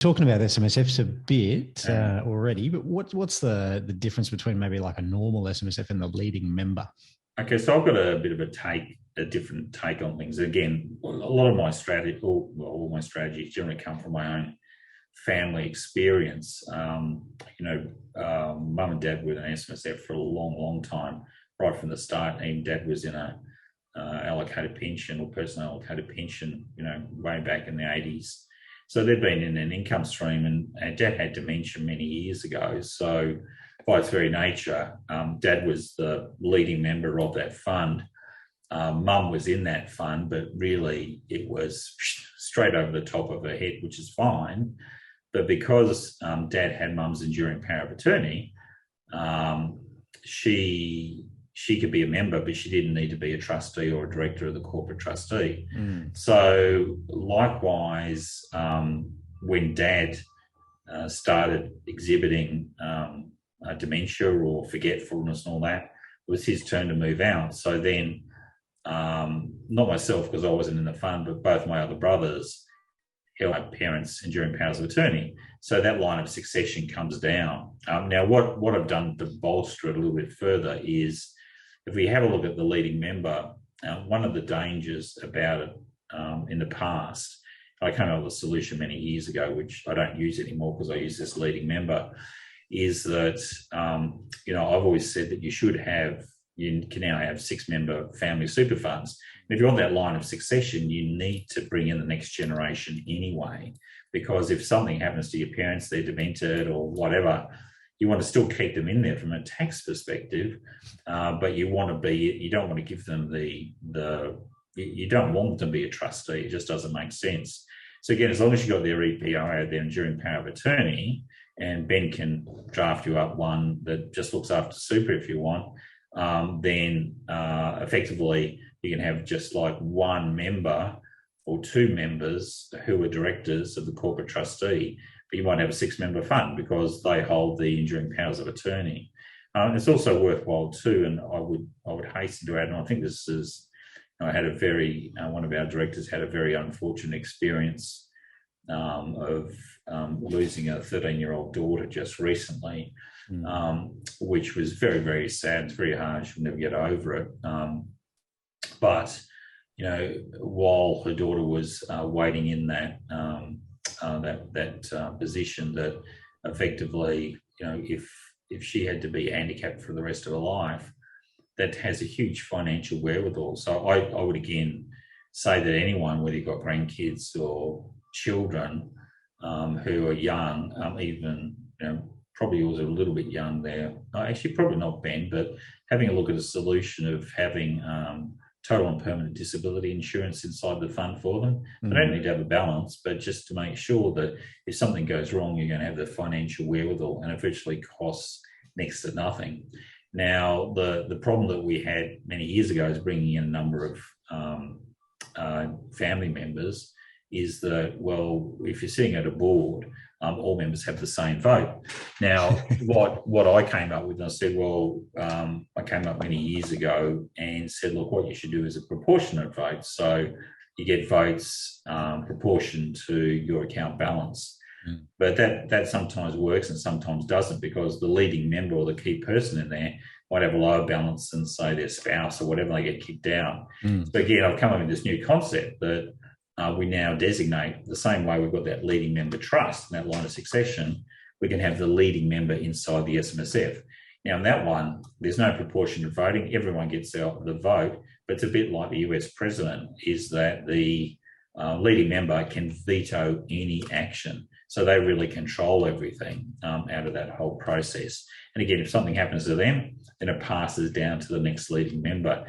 talking about SMSFs a bit already, but what's the difference between maybe like a normal SMSF and the leading member? Okay, so I've got a bit of a different take on things. Again, a lot of my strategy, all my strategies generally come from my own family experience. Mum and dad were in an SMSF for a long, long time, right from the start. And dad was in a allocated pension or personal allocated pension, way back in the 80s. So they'd been in an income stream, and dad had dementia many years ago. So by its very nature, dad was the leading member of that fund. Mum was in that fund, but really it was straight over the top of her head, which is fine. But because dad had mum's enduring power of attorney, she could be a member, but she didn't need to be a trustee or a director of the corporate trustee. So likewise, when dad started exhibiting dementia or forgetfulness and all that, it was his turn to move out. So then, not myself because I wasn't in the fund, but both my other brothers held my parents' enduring powers of attorney. So that line of succession comes down. Now, what I've done to bolster it a little bit further is, if we have a look at the leading member, one of the dangers about it in the past, I came up with a solution many years ago, which I don't use anymore because I use this leading member, is that, I've always said that you can now have 6-member family super funds. And if you want that line of succession, you need to bring in the next generation anyway, because if something happens to your parents, they're demented or whatever, you want to still keep them in there from a tax perspective, but you don't want to give them you don't want them to be a trustee. It just doesn't make sense. So again, as long as you've got their EPO, their enduring power of attorney, and Ben can draft you up one that just looks after super if you want, then effectively you can have just like one member or 2 members who are directors of the corporate trustee, but you might have a 6-member fund because they hold the enduring powers of attorney. It's also worthwhile too, and I would hasten to add, and I think this is, I had one of our directors had a very unfortunate experience of losing a 13-year-old daughter just recently, which was very, very sad. It's very hard. She'll never get over it. But, while her daughter was waiting in that position, that effectively, if she had to be handicapped for the rest of her life, that has a huge financial wherewithal. So I would again say that anyone, whether you've got grandkids or children who are young, even probably also a little bit young there, actually probably not Ben, but having a look at a solution of having total and permanent disability insurance inside the fund for them. They don't need to have a balance, but just to make sure that if something goes wrong, you're going to have the financial wherewithal, and it virtually costs next to nothing. Now, the problem that we had many years ago is bringing in a number of family members is that, well, if you're sitting at a board, all members have the same vote. Now, what I came up with, and I said, I came up many years ago and said, look, what you should do is a proportionate vote. So you get votes proportion to your account balance. But that sometimes works and sometimes doesn't, because the leading member or the key person in there might have a lower balance than, say, their spouse or whatever, they get kicked out. So again, I've come up with this new concept that we now designate the same way we've got that leading member trust, that line of succession, we can have the leading member inside the SMSF. Now, in that one, there's no proportionate voting. Everyone gets the vote, but it's a bit like the US president, is that the leading member can veto any action. So they really control everything out of that whole process. And again, if something happens to them, then it passes down to the next leading member.